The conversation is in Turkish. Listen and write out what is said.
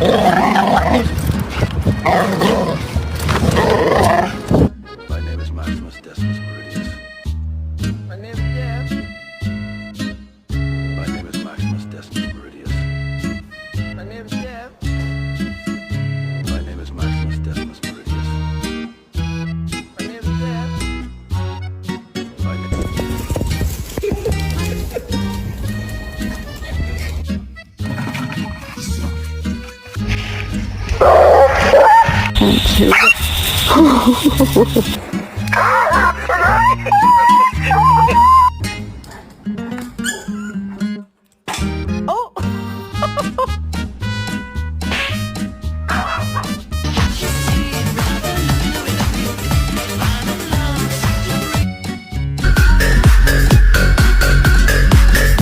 My name is Maximus Decimus Meridius. My name is Jeff. My name is Maximus Decimus Meridius. My name is Jeff. My name is Maximus Decimus Meridius. My name is Jeff. My name. Thank you.